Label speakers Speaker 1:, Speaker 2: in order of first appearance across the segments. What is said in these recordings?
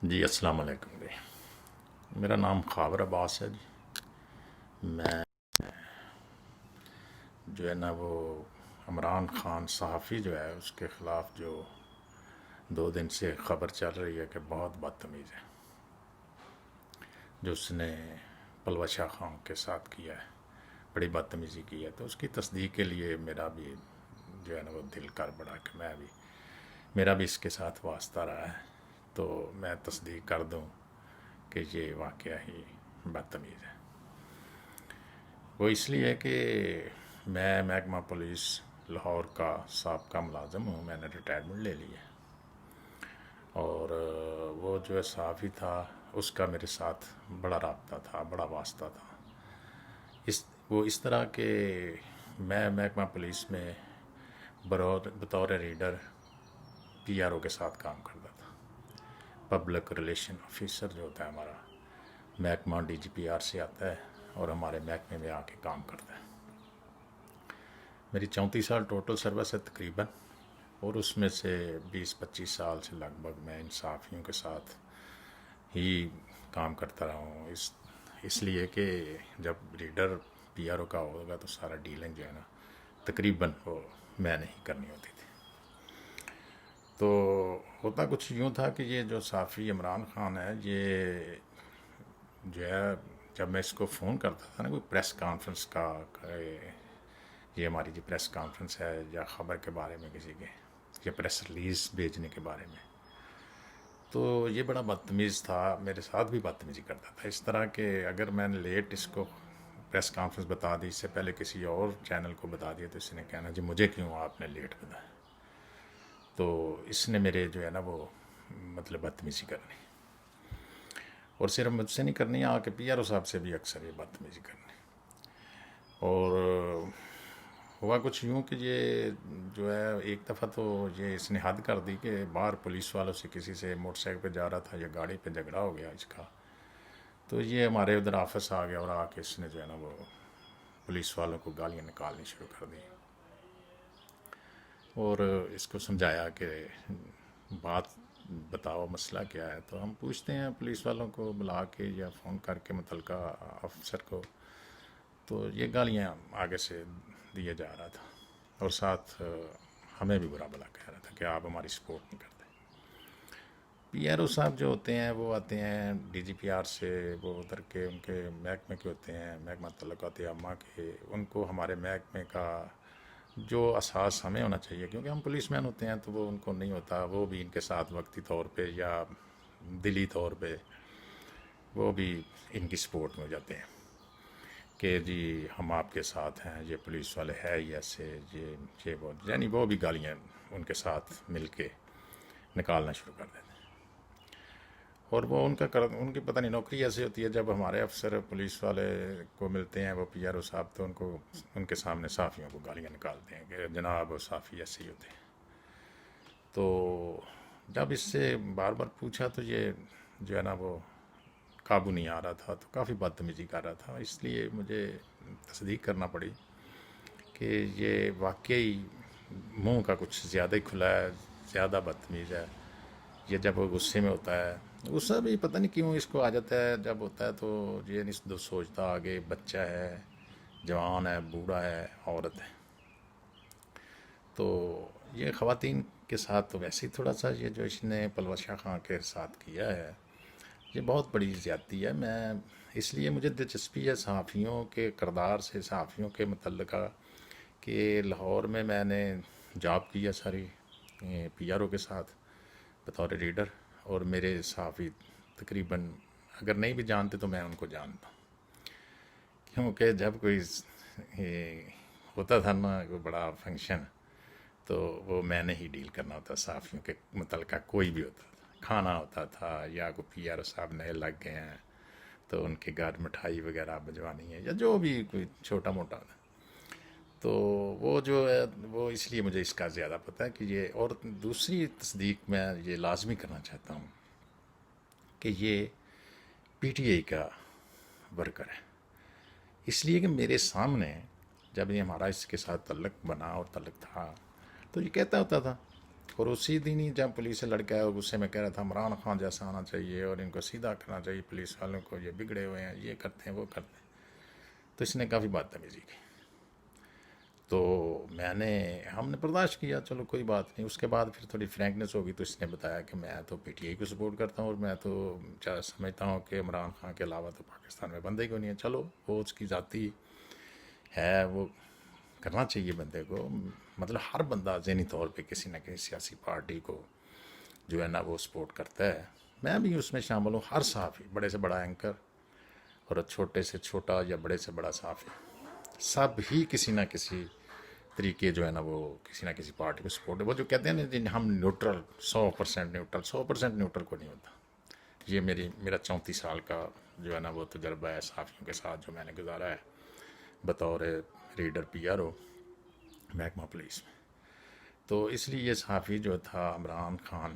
Speaker 1: جی السلام علیکم جی، میرا نام خاور عباس ہے جی۔ میں جو ہے نا وہ عمران خان صحافی جو ہے اس کے خلاف جو 2 دن سے خبر چل رہی ہے کہ بہت بدتمیز ہے جو اس نے پلوشہ خان کے ساتھ کیا ہے، بڑی بدتمیزی کی ہے، تو اس کی تصدیق کے لیے میرا بھی جو ہے نا وہ دل کر پڑا کہ میرا بھی اس کے ساتھ واسطہ رہا ہے، تو میں تصدیق کر دوں کہ یہ واقعہ ہی بدتمیز ہے۔ وہ اس لیے کہ میں محکمہ پولیس لاہور کا سابقہ ملازم ہوں، میں نے ریٹائرمنٹ لے لی ہے، اور وہ جو ہے صحافی تھا اس کا میرے ساتھ بڑا رابطہ تھا، بڑا واسطہ تھا۔ وہ اس طرح کہ میں محکمہ پولیس میں بطور ریڈر پی آر او کے ساتھ کام کرتا تھا، پبلک ریلیشن آفیسر جو ہوتا ہے ہمارا محکمہ ڈی جی پی آر سے آتا ہے اور ہمارے محکمے میں آ کے کام کرتا ہے۔ میری 34 سال ٹوٹل سروس ہے تقریباً، اور اس میں سے 20-25 سال سے لگ بھگ میں ان صحافیوں کے ساتھ ہی کام کرتا رہا ہوں، اس لیے کہ جب ریڈر پی آر او کا ہوگا تو سارا ڈیلنگ جو ہے نا تقریباً وہ میں نے ہی کرنی ہوتی تھی۔ تو ہوتا کچھ یوں تھا کہ یہ جو صحافی عمران خان ہے، یہ جو ہے جب میں اس کو فون کرتا تھا نا کوئی پریس کانفرنس کا، یہ ہماری جو پریس کانفرنس ہے یا خبر کے بارے میں کسی کے یا پریس ریلیز بھیجنے کے بارے میں، تو یہ بڑا بدتمیز تھا، میرے ساتھ بھی بدتمیزی کرتا تھا، اس طرح کہ اگر میں نے لیٹ اس کو پریس کانفرنس بتا دی، اس سے پہلے کسی اور چینل کو بتا دیا، تو اس نے کہنا جی مجھے کیوں آپ نے لیٹ بتایا، تو اس نے میرے جو ہے نا وہ مطلب بدتمیزی کرنی، اور صرف مجھ سے نہیں کرنی، آ کے پی آر او صاحب سے بھی اکثر یہ بدتمیزی کرنی۔ اور ہوا کچھ یوں کہ یہ جو ہے ایک دفعہ تو یہ اس نے حد کر دی کہ باہر پولیس والوں سے کسی سے موٹر سائیکل پہ جا رہا تھا یا گاڑی پہ جھگڑا ہو گیا اس کا، تو یہ ہمارے ادھر آفس آ گیا اور آ کے اس نے جو ہے نا وہ پولیس والوں کو گالیاں نکالنی شروع کر دی، اور اس کو سمجھایا کہ بات بتاؤ مسئلہ کیا ہے، تو ہم پوچھتے ہیں پولیس والوں کو بلا کے یا فون کر کے متعلقہ افسر کو، تو یہ گالیاں آگے سے دیا جا رہا تھا، اور ساتھ ہمیں بھی برا بلا کہہ رہا تھا کہ آپ ہماری سپورٹ نہیں کرتے۔ پی آر او صاحب جو ہوتے ہیں وہ آتے ہیں ڈی جی پی آر سے، وہ ادھر کے ان کے محکمے کے ہوتے ہیں، محکمہ تعلقات عامہ کے، ان کو ہمارے محکمے کا جو احساس ہمیں ہونا چاہیے، کیونکہ ہم پولیس مین ہوتے ہیں تو وہ ان کو نہیں ہوتا، وہ بھی ان کے ساتھ وقتی طور پہ یا دلی طور پہ وہ بھی ان کی سپورٹ میں ہو جاتے ہیں کہ جی ہم آپ کے ساتھ ہیں، یہ پولیس والے ہے ہی ایسے، یہ وہ، یعنی وہ بھی گالیاں ان کے ساتھ مل کے نکالنا شروع کر دیتے ہیں، اور وہ ان کی پتہ نہیں نوکری ایسی ہوتی ہے، جب ہمارے افسر پولیس والے کو ملتے ہیں وہ پی آر او صاحب، تو ان کے سامنے صحافیوں کو گالیاں نکالتے ہیں کہ جناب وہ صحافی ایسے ہی ہوتے ہیں۔ تو جب اس سے بار بار پوچھا تو یہ جو ہے نا وہ قابو نہیں آ رہا تھا، تو کافی بدتمیزی کر رہا تھا، اس لیے مجھے تصدیق کرنا پڑی کہ یہ واقعی منہ کا کچھ زیادہ ہی کھلا ہے، زیادہ بدتمیز ہے۔ یہ جب وہ غصے میں ہوتا ہے، غصہ بھی پتہ نہیں کیوں اس کو آ جاتا ہے، جب ہوتا ہے تو یہ نہیں سوچتا آگے بچہ ہے، جوان ہے، بوڑھا ہے، عورت ہے، تو یہ خواتین کے ساتھ تو ویسے ہی تھوڑا سا یہ جو اس نے پلوشہ خان کے ساتھ کیا ہے یہ بہت بڑی زیادتی ہے۔ میں اس لیے مجھے دلچسپی ہے صحافیوں کے کردار سے، صحافیوں کے متعلقہ، کہ لاہور میں نے جاب کی ہے ساری پی آر او کے ساتھ بطور ریڈر، اور میرے صحافی تقریباً اگر نہیں بھی جانتے تو میں ان کو جانتا ہوں، کیونکہ جب کوئی ہوتا تھا نا کوئی بڑا فنکشن، تو وہ میں نے ہی ڈیل کرنا ہوتا، صحافیوں کے متعلقہ کوئی بھی ہوتا تھا، کھانا ہوتا تھا یا کوئی پی آر او صاحب نئے لگ گئے ہیں تو ان کے گھر مٹھائی وغیرہ بھجوانی ہے یا جو بھی کوئی چھوٹا موٹا ہوتا، تو وہ جو ہے وہ اس لیے مجھے اس کا زیادہ پتہ ہے کہ یہ، اور دوسری تصدیق میں یہ لازمی کرنا چاہتا ہوں کہ یہ پی ٹی آئی کا ورکر ہے، اس لیے کہ میرے سامنے جب یہ ہمارا اس کے ساتھ تعلق بنا اور تعلق تھا تو یہ کہتا ہوتا تھا اور اسی دن ہی جب پولیس سے لڑکا ہے وہ غصے میں کہہ رہا تھا عمران خان جیسا آنا چاہیے اور ان کو سیدھا کرنا چاہیے پولیس والوں کو، یہ بگڑے ہوئے ہیں، یہ کرتے ہیں وہ کرتے ہیں، تو اس نے کافی بدتمیزی کی. تو ہم نے برداشت کیا، چلو کوئی بات نہیں. اس کے بعد پھر تھوڑی فرینکنیس ہوگی تو اس نے بتایا کہ میں تو پی ٹی آئی کو سپورٹ کرتا ہوں اور میں تو سمجھتا ہوں کہ عمران خان کے علاوہ تو پاکستان میں بندے کو نہیں ہے. چلو وہ اس کی ذاتی ہے، وہ کرنا چاہیے بندے کو. مطلب ہر بندہ ذہنی طور پہ کسی نہ کسی سیاسی پارٹی کو جو ہے نا وہ سپورٹ کرتا ہے. میں بھی اس میں شامل ہوں. ہر صحافی، بڑے سے بڑا اینکر اور چھوٹے سے چھوٹا یا بڑے سے بڑا صحافی، سب ہی کسی نہ کسی طریقے جو ہے نا وہ کسی نہ کسی پارٹی کو سپورٹ ہے. وہ جو کہتے ہیں نا جی ہم نیوٹرل 100% نیوٹرل، 100% نیوٹرل کو نہیں ہوتا. یہ میرا 34 سال کا جو ہے نا وہ تجربہ ہے صحافیوں کے ساتھ جو میں نے گزارا ہے بطور ریڈر پی آر او محکمہ پولیس میں. تو اس لیے یہ صحافی جو تھا عمران خان،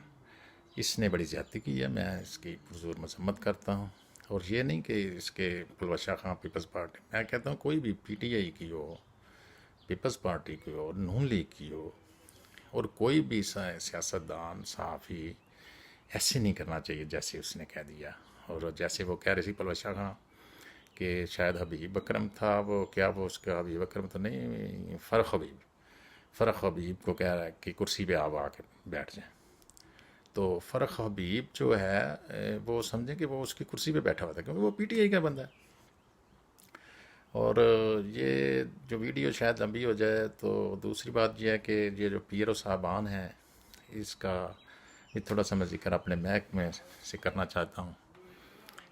Speaker 1: اس نے بڑی زیادتی کی ہے. میں اس کی پرزور مذمت کرتا ہوں. اور یہ نہیں کہ اس کے پلوشہ خان پیپلز پارٹی، میں کہتا ہوں کوئی بھی پی ٹی آئی کی ہو، پیپلز پارٹی کی ہو، نون لیگ کی ہو، اور کوئی بھی سیاستدان صحافی ایسے نہیں کرنا چاہیے جیسے اس نے کہہ دیا. اور جیسے وہ کہہ رہی تھی پلوشہ خان کہ شاید حبیب اکرم تھا، وہ کیا وہ اس کا حبیب اکرم تو نہیں، فرق حبیب کو کہہ رہا ہے کہ کرسی پہ آپ آ کے بیٹھ جائیں. تو فرق حبیب جو ہے وہ سمجھیں کہ وہ اس کی کرسی پہ بیٹھا ہوا تھا کیونکہ وہ پی ٹی آئی کا بندہ ہے. اور یہ جو ویڈیو شاید لمبی ہو جائے تو دوسری بات یہ ہے کہ یہ جو پی او صاحبان ہیں، اس کا بھی تھوڑا سا میں ذکر اپنے محکمے سے کرنا چاہتا ہوں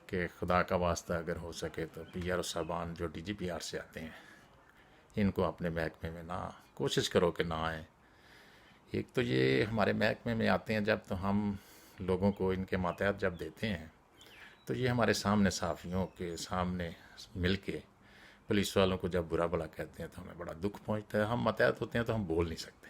Speaker 1: کہ خدا کا واسطہ اگر ہو سکے تو پی او صاحبان جو ڈی جی پی آر سے آتے ہیں ان کو اپنے محکمے میں نہ، کوشش کرو کہ نہ آئیں. ایک تو یہ ہمارے محکمے میں آتے ہیں جب، تو ہم لوگوں کو ان کے ماتحت جب دیتے ہیں تو یہ ہمارے سامنے صحافیوں کے سامنے مل کے پولیس والوں کو جب برا بھلا کہتے ہیں تو ہمیں بڑا دکھ پہنچتا ہے. ہم ماتحت ہوتے ہیں تو ہم بول نہیں سکتے.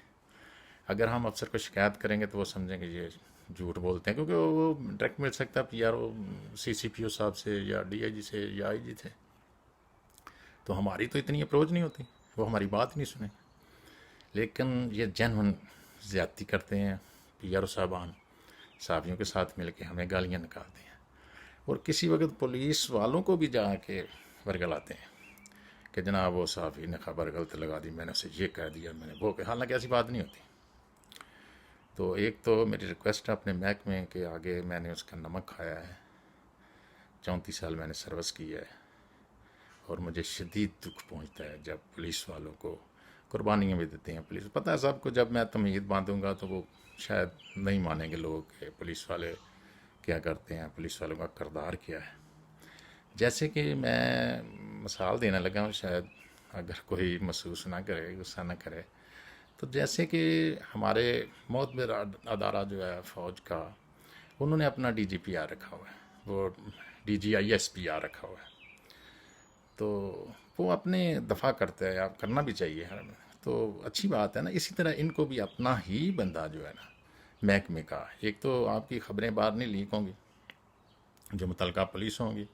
Speaker 1: اگر ہم افسر کو شکایت کریں گے تو وہ سمجھیں گے یہ جھوٹ بولتے ہیں، کیونکہ وہ ڈائریکٹ مل سکتا ہے پی آر او سی سی پی او صاحب سے یا ڈی آئی جی سے یا آئی جی سے. تو ہماری تو اتنی اپروچ نہیں ہوتی، وہ ہماری بات نہیں سنیں. لیکن یہ جینون زیادتی کرتے ہیں پی آر او صاحبان، صحافیوں کے ساتھ مل کے ہمیں گالیاں نکالتے ہیں. اور کسی وقت پولیس والوں کو بھی جا کے ورگلاتے ہیں کہ جناب وہ صحافی نے خبر غلط لگا دی، میں نے اسے یہ کہہ دیا، میں نے وہ کہ، حالانکہ ایسی بات نہیں ہوتی. تو ایک تو میری ریکویسٹ ہے اپنے محکمے کے آگے، میں نے اس کا نمک کھایا ہے، 34 سال میں نے سروس کی ہے، اور مجھے شدید دکھ پہنچتا ہے جب پولیس والوں کو قربانیاں بھی دیتے ہیں. پولیس پتہ ہے سب کو، جب میں تمہید باندھوں گا تو وہ شاید نہیں مانیں گے لوگ کہ پولیس والے کیا کرتے ہیں، پولیس والوں کا کردار کیا ہے. جیسے کہ میں مثال دینے لگا ہوں، شاید اگر کوئی محسوس نہ کرے، غصہ نہ کرے، تو جیسے کہ ہمارے معتبر ادارہ جو ہے فوج کا، انہوں نے اپنا ڈی جی پی آر رکھا ہوا ہے، وہ D G I S P R رکھا ہوا ہے. تو وہ اپنے دفاع کرتا ہے، آپ کرنا بھی چاہیے تو اچھی بات ہے نا. اسی طرح ان کو بھی اپنا ہی بندہ جو ہے نا محکمے کا، ایک تو آپ کی خبریں باہر نہیں لیک ہوں گی جو متعلقہ پولیس ہوں گی،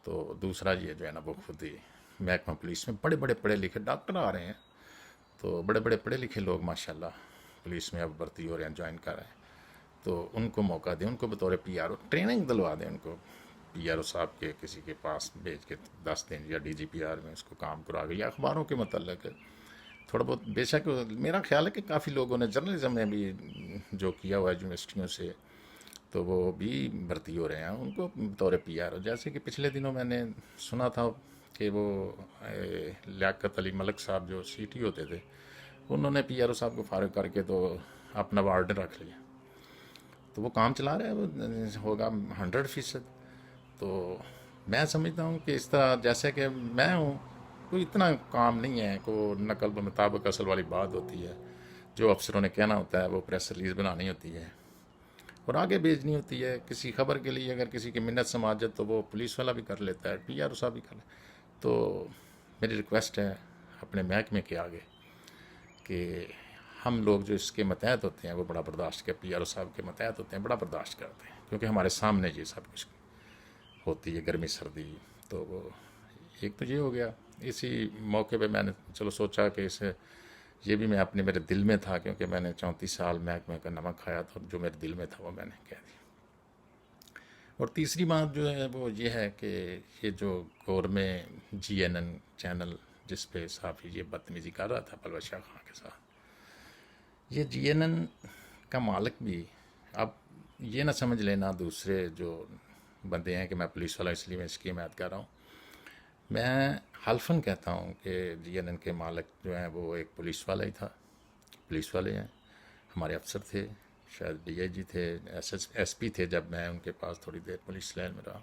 Speaker 1: تو دوسرا یہ جو ہے نا وہ خود ہی محکمہ پولیس میں بڑے بڑے پڑھے لکھے ڈاکٹر آ رہے ہیں، تو بڑے بڑے پڑھے لکھے لوگ ماشاءاللہ پولیس میں اب بھرتی ہو رہے ہیں، جوائن کر رہے ہیں. تو ان کو موقع دیں، ان کو بطور پی آر او ٹریننگ دلوا دیں، ان کو پی آر او صاحب کے کسی کے پاس بھیج کے 10 دن یا ڈی جی پی آر میں اس کو کام کرا کے، یا اخباروں کے متعلق تھوڑا بہت. بے شک میرا خیال ہے کہ کافی لوگوں نے جرنلزم میں بھی جو کیا ہوا ہے یونیورسٹیوں سے، تو وہ بھی بھرتی ہو رہے ہیں، ان کو بطور پی آر او. جیسے کہ پچھلے دنوں میں نے سنا تھا کہ وہ لیاقت علی ملک صاحب جو سی ٹی ہوتے تھے، انہوں نے پی آر او صاحب کو فارغ کر کے تو اپنا وارڈن رکھ لیا، تو وہ کام چلا رہے ہیں، وہ ہوگا 100%. تو میں سمجھتا ہوں کہ اس طرح جیسے کہ میں ہوں، کوئی اتنا کام نہیں ہے، کو نقل و مطابق اصل والی بات ہوتی ہے. جو افسروں نے کہنا ہوتا ہے وہ پریس ریلیز بنانی ہوتی ہے اور آگے بھیجنی ہوتی ہے. کسی خبر کے لیے اگر کسی کی منت سماجت تو وہ پولیس والا بھی کر لیتا ہے، پی آر او صاحب بھی کر لیتا ہے. تو میری ریکویسٹ ہے اپنے محکمے کے آگے کہ ہم لوگ جو اس کے متحد ہوتے ہیں وہ بڑا برداشت کے، پی آر او صاحب کے متحد ہوتے ہیں، بڑا برداشت کرتے ہیں، کیونکہ ہمارے سامنے یہ سب کچھ ہوتی ہے، گرمی سردی. تو وہ ایک تو یہ ہو گیا. اسی موقع پہ میں نے چلو سوچا کہ اسے یہ بھی میں اپنے میرے دل میں تھا، کیونکہ میں نے 34 سال محکمے کا نمک کھایا تھا، اور جو میرے دل میں تھا وہ میں نے کہہ دیا۔ اور تیسری بات جو ہے وہ یہ ہے کہ یہ جو گور میں GNN چینل جس پہ صحافی یہ بدتمیزی کر رہا تھا پلوز شاہ خان کے ساتھ، یہ GNN کا مالک بھی، اب یہ نہ سمجھ لینا دوسرے جو بندے ہیں کہ میں پولیس والا اس لیے میں اس کی حمایت کر رہا ہوں، میں حلفاً کہتا ہوں کہ GNN کے مالک جو ہیں وہ ایک پولیس والا ہی تھا، پولیس والے ہیں، ہمارے افسر تھے، شاید DIG تھے، SP تھے جب میں ان کے پاس تھوڑی دیر پولیس لائن میں رہا،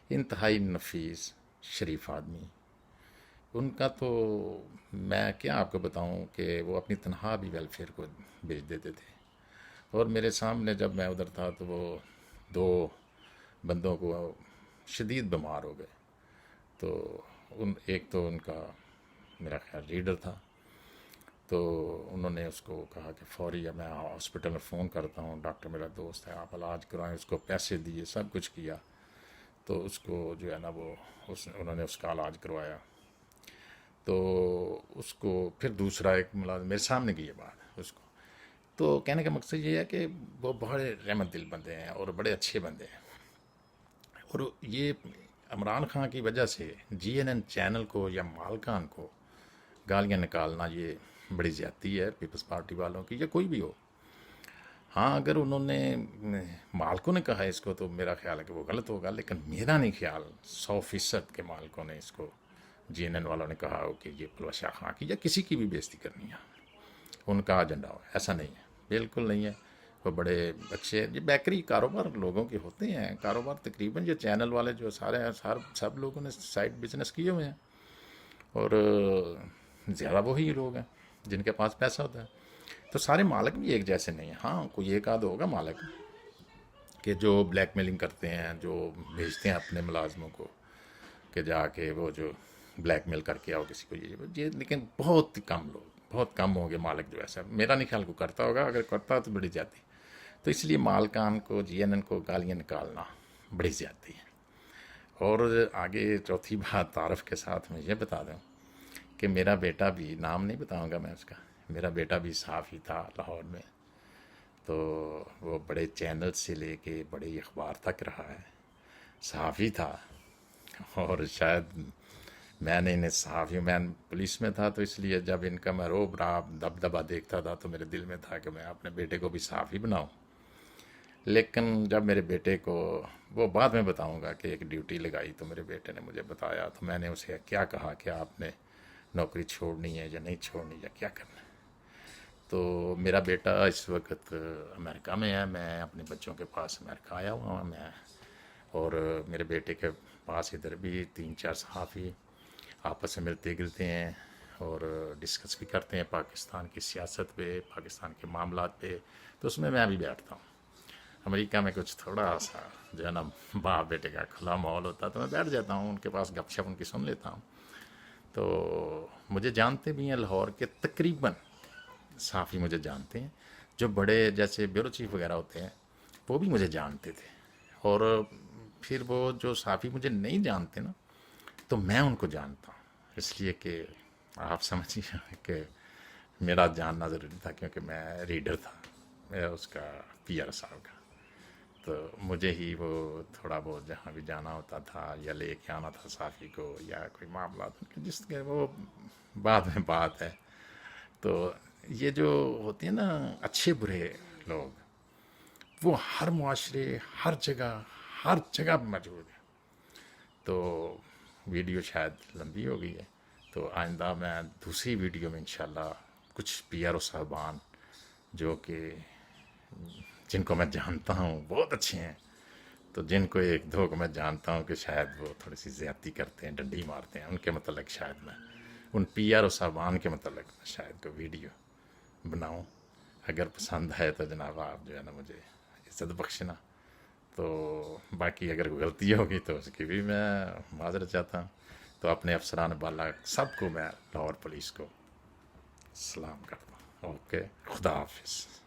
Speaker 1: انتہائی نفیس شریف آدمی، ان کا تو میں کیا آپ کو بتاؤں کہ وہ اپنی تنخواہ بھی ویلفیئر کو بھیج دیتے تھے۔ اور میرے سامنے جب میں ادھر تھا تو وہ 2 بندوں کو شدید بیمار ہو گئے، تو ایک تو ان کا میرا خیال ریڈر تھا، تو انہوں نے اس کو کہا کہ فوری میں ہاسپٹل میں فون کرتا ہوں، ڈاکٹر میرا دوست ہے، آپ علاج کرائیں، اس کو پیسے دیے، سب کچھ کیا، تو اس کو جو ہے نا وہ انہوں نے اس کا علاج کروایا، تو اس کو پھر دوسرا ایک ملازم میرے سامنے کی یہ بات اس کو، تو کہنے کا مقصد یہ ہے کہ وہ بڑے رحمت دل بندے ہیں اور بڑے اچھے بندے ہیں، اور یہ عمران خان کی وجہ سے GNN چینل کو یا مالکان کو گالیاں نکالنا یہ بڑی زیادتی ہے پیپلز پارٹی والوں کی، یا کوئی بھی ہو۔ ہاں اگر انہوں نے مالکوں نے کہا اس کو تو میرا خیال ہے کہ وہ غلط ہوگا، لیکن میرا نہیں خیال 100% کے مالکوں نے اس کو، GNN والوں نے کہا ہو کہ یہ پلوز شاہ خان کی یا کسی کی بھی بےزتی کرنی ہے، ان کا ایجنڈا ہو، ایسا نہیں ہے، بالکل نہیں ہے۔ وہ بڑے اچھے، یہ بیکری کاروبار لوگوں کے ہوتے ہیں، کاروبار تقریباً یہ چینل والے جو سارے ہیں سب لوگوں نے سائڈ بزنس کیے ہوئے ہیں، اور زیادہ وہی لوگ ہیں جن کے پاس پیسہ ہوتا ہے، تو سارے مالک بھی ایک جیسے نہیں ہیں۔ ہاں کوئی ایک آدھ ہوگا مالک کہ جو بلیک میلنگ کرتے ہیں، جو بھیجتے ہیں اپنے ملازموں کو کہ جا کے وہ جو بلیک میل کر کے آؤ کسی کو، یہ لیکن بہت کم لوگ، بہت کم ہوں گے مالک جو ایسا، میرا نہیں خیال کو کرتا ہوگا، اگر کرتا تو بڑی زیادتی، تو اس لیے مالکان کو GNN کو گالیاں نکالنا بڑی زیادتی ہے۔ اور آگے چوتھی بات تعارف کے ساتھ میں یہ بتا دوں کہ میرا بیٹا بھی، نام نہیں بتاؤں گا میں اس کا، میرا بیٹا بھی صحافی تھا لاہور میں، تو وہ بڑے چینل سے لے کے بڑے اخبار تک رہا ہے، صحافی تھا، اور شاید میں نے انہیں صحافی، میں پولیس میں تھا تو اس لیے جب ان کا میں روب راب دبدبا دیکھتا تھا تو میرے دل میں تھا کہ میں اپنے بیٹے کو بھی صحافی بناؤں، لیکن جب میرے بیٹے کو، وہ بعد میں بتاؤں گا کہ ایک ڈیوٹی لگائی تو میرے بیٹے نے مجھے بتایا، تو میں نے اسے کیا کہا کہ آپ نے نوکری چھوڑنی ہے یا نہیں چھوڑنی یا کیا کرنا ہے، تو میرا بیٹا اس وقت امریکہ میں ہے، میں اپنے بچوں کے پاس امریکہ آیا ہوا ہوں میں، اور میرے بیٹے کے پاس ادھر بھی 3-4 صحافی آپس میں ملتے گلتے ہیں اور ڈسکس بھی کرتے ہیں پاکستان کی سیاست پہ، پاکستان کے معاملات پہ، تو اس میں بھی بیٹھتا ہوں۔ امریکہ میں کچھ تھوڑا سا جو ہے نا باپ بیٹے کا کھلا ماحول ہوتا ہے تو میں بیٹھ جاتا ہوں ان کے پاس، گپ شپ ان کی سن لیتا ہوں، تو مجھے جانتے بھی ہیں لاہور کے تقریباً صحافی، مجھے جانتے ہیں، جو بڑے جیسے بیورو چیف وغیرہ ہوتے ہیں وہ بھی مجھے جانتے تھے، اور پھر وہ جو صحافی مجھے نہیں جانتے نا تو میں ان کو جانتا ہوں، اس لیے کہ آپ سمجھیے کہ میرا جاننا ضروری تھا، کیونکہ میں ریڈر تھا، میں اس کا PR صاحب کا، تو مجھے ہی وہ تھوڑا بہت جہاں بھی جانا ہوتا تھا یا لے کے آنا تھا صحافی کو، یا کوئی معاملات ان کے جس کے وہ بعد میں بات ہے، تو یہ جو ہوتے ہیں نا اچھے برے لوگ، وہ ہر معاشرے، ہر جگہ موجود ہے، تو ویڈیو شاید لمبی ہو گئی ہے، تو آئندہ میں دوسری ویڈیو میں انشاءاللہ کچھ PRO صاحبان جو کہ جن کو میں جانتا ہوں بہت اچھے ہیں، تو جن کو 1-2 کو میں جانتا ہوں کہ شاید وہ تھوڑی سی زیادتی کرتے ہیں، ڈنڈی مارتے ہیں، ان کے متعلق شاید میں ان PRO صاحبان کے متعلق میں شاید کوئی ویڈیو بناؤں، اگر پسند ہے تو جناب آپ جو ہے نا مجھے عزت بخشنا، تو باقی اگر کوئی غلطی ہوگی تو اس کی بھی میں معذرت چاہتا ہوں، تو اپنے افسران بالا سب کو میں لاہور پولیس کو سلام کرتا ہوں۔ اوکے، خدا حافظ۔